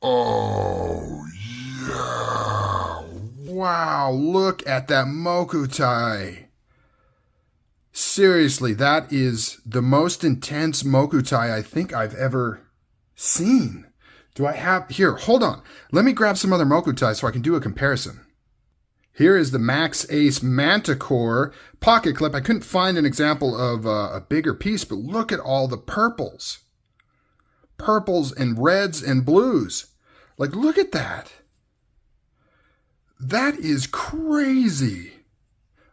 Oh, yeah. Wow, look at that Mokutai. Seriously, that is the most intense Mokutai I think I've ever seen. Do I have... Here, hold on. Let me grab some other Mokutai so I can do a comparison. Here is the Maxace Manticore pocket clip. I couldn't find an example of a bigger piece, but look at all the purples. Purples and reds and blues. Like, look at that. That is crazy.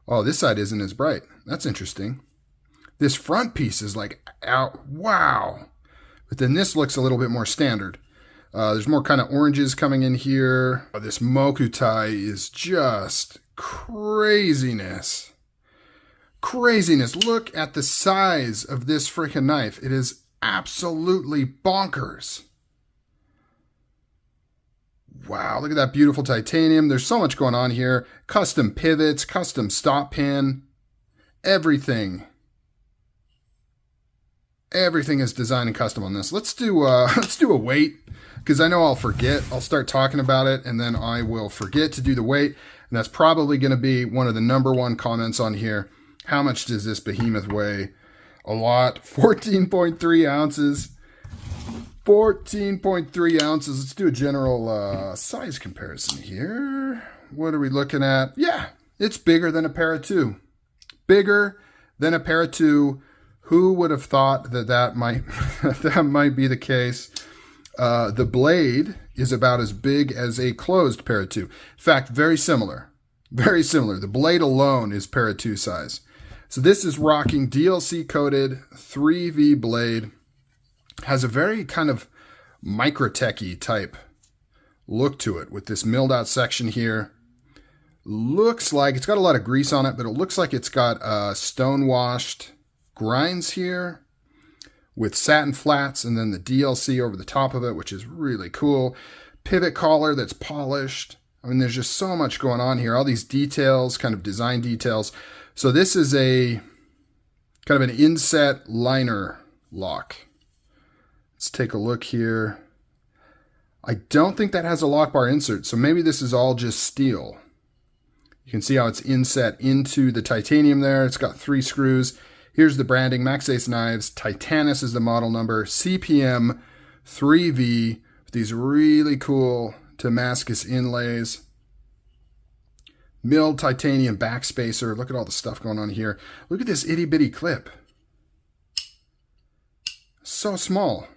Oh, this side isn't as bright. That's interesting. This front piece is like, out. Wow. But then this looks a little bit more standard. There's more kind of oranges coming in here. Oh, this Mokutai is just craziness. Craziness. Look at the size of this freaking knife. It is absolutely bonkers. Wow, look at that beautiful titanium. There's so much going on here. Custom pivots, custom stop pin, everything. Everything is designed and custom on this. Let's do a weight, because I know I'll forget. I'll start talking about it, and then I will forget to do the weight. And that's probably going to be one of the #1 comments on here. How much does this behemoth weigh? A lot. 14.3 ounces. 14.3 ounces. Let's do a general size comparison here. What are we looking at? Yeah, it's bigger than a Para 2. Bigger than a Para 2. Who would have thought that that might, that might be the case? The blade is about as big as a closed Para 2. In fact, very similar. Very similar. The blade alone is Para 2 size. So this is rocking DLC coated 3V blade. Has a very kind of microtechy type look to it with this milled out section here. Looks like it's got a lot of grease on it, but it looks like it's got stone washed grinds here with satin flats and then the DLC over the top of it, which is really cool. Pivot collar that's polished. I mean, there's just so much going on here. All these details, kind of design details. So this is a kind of an inset liner lock. Let's take a look here. I don't think that has a lock bar insert, so maybe this is all just steel. You can see how it's inset into the titanium there. It's got 3 screws. Here's the branding, Maxace Knives. Titanis is the model number. CPM 3V with these really cool Timascus inlays. Milled titanium backspacer. Look at all the stuff going on here. Look at this itty bitty clip. So small.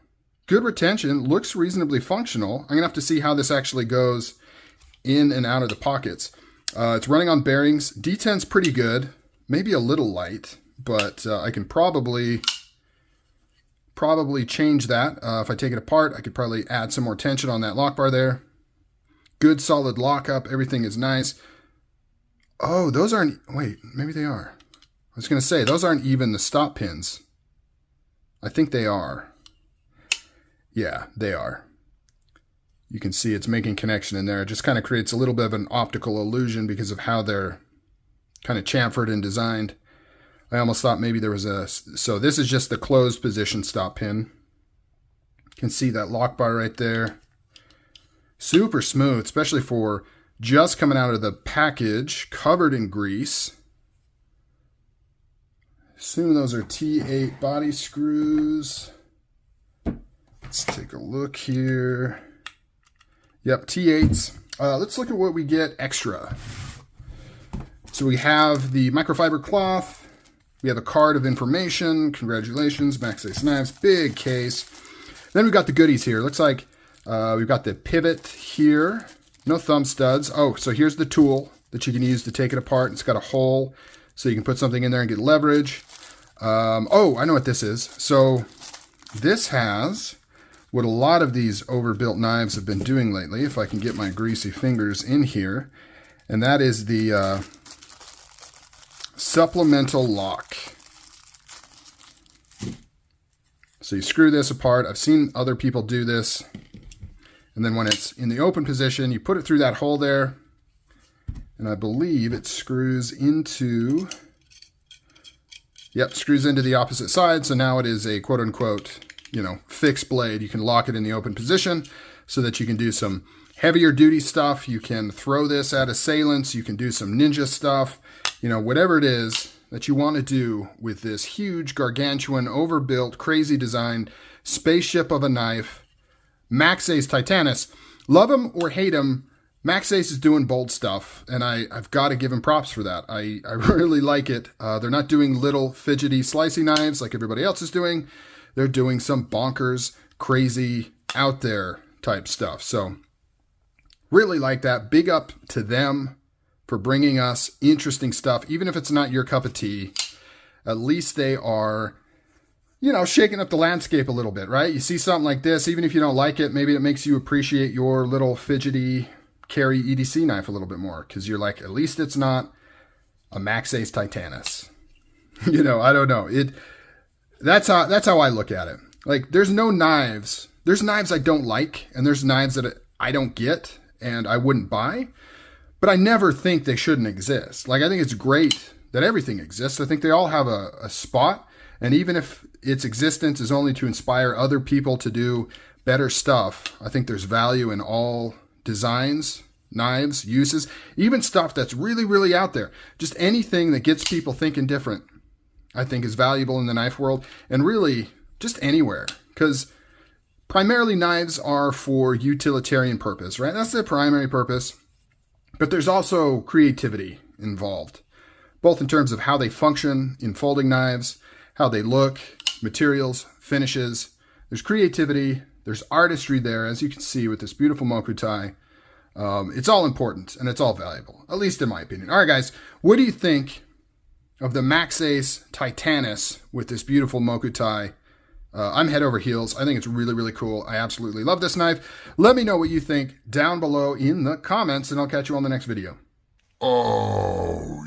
Good retention, looks reasonably functional. I'm going to have to see how this actually goes in and out of the pockets. It's running on bearings. D10's pretty good. Maybe a little light, but I can probably change that. If I take it apart, I could probably add some more tension on that lock bar there. Good solid lockup. Everything is nice. Oh, those aren't... Wait, maybe they are. I was going to say, those aren't even the stop pins. I think they are. Yeah, they are. You can see it's making connection in there. It just kind of creates a little bit of an optical illusion because of how they're kind of chamfered and designed. I almost thought maybe there was a... So this is just the closed position stop pin. You can see that lock bar right there. Super smooth, especially for just coming out of the package, covered in grease. Assume those are T8 body screws. Let's take a look here. Yep, T8s. Let's look at what we get extra. So we have the microfiber cloth. We have a card of information. Congratulations, Maxace Knives. Big case. Then we've got the goodies here. Looks like we've got the pivot here. No thumb studs. Oh, so here's the tool that you can use to take it apart. It's got a hole so you can put something in there and get leverage. Oh, I know what this is. So this has what a lot of these overbuilt knives have been doing lately, if I can get my greasy fingers in here, and that is the supplemental lock. So you screw this apart. I've seen other people do this, and then when it's in the open position, you put it through that hole there, and I believe it screws into, yep, screws into the opposite side, so now it is a quote-unquote, you know, fixed blade. You can lock it in the open position. so that you can do some heavier duty stuff. You can throw this at assailants. You can do some ninja stuff. You know, whatever it is that you want to do with this huge, gargantuan, overbuilt, crazy designed spaceship of a knife, Maxace TITANIS. Love him or hate him, Maxace is doing bold stuff, and I've got to give him props for that. I really like it. They're not doing little fidgety slicey knives like everybody else is doing. They're doing some bonkers, crazy, out there type stuff. So really like that. Big up to them for bringing us interesting stuff. Even if it's not your cup of tea, at least they are, you know, shaking up the landscape a little bit, right? You see something like this, even if you don't like it, maybe it makes you appreciate your little fidgety carry EDC knife a little bit more, because you're like, at least it's not a Maxace TITANIS. You know, I don't know. That's how I look at it. Like, there's no knives. There's knives I don't like, and there's knives that I don't get and I wouldn't buy, but I never think they shouldn't exist. Like, I think it's great that everything exists. I think they all have a spot, and even if its existence is only to inspire other people to do better stuff, I think there's value in all designs, knives, uses, even stuff that's really, really out there. Just anything that gets people thinking different, I think is valuable in the knife world, and really just anywhere, because primarily knives are for utilitarian purpose, right? That's their primary purpose, but there's also creativity involved, both in terms of how they function in folding knives, how they look, materials, finishes. There's creativity, there's artistry there, as you can see with this beautiful mokutai. It's all important, and it's all valuable, at least in my opinion. All right, guys, what do you think of the Maxace TITANIS with this beautiful mokutai? I'm head over heels. I think it's really, really cool. I absolutely love this knife. Let me know what you think down below in the comments, and I'll catch you on the next video. Oh,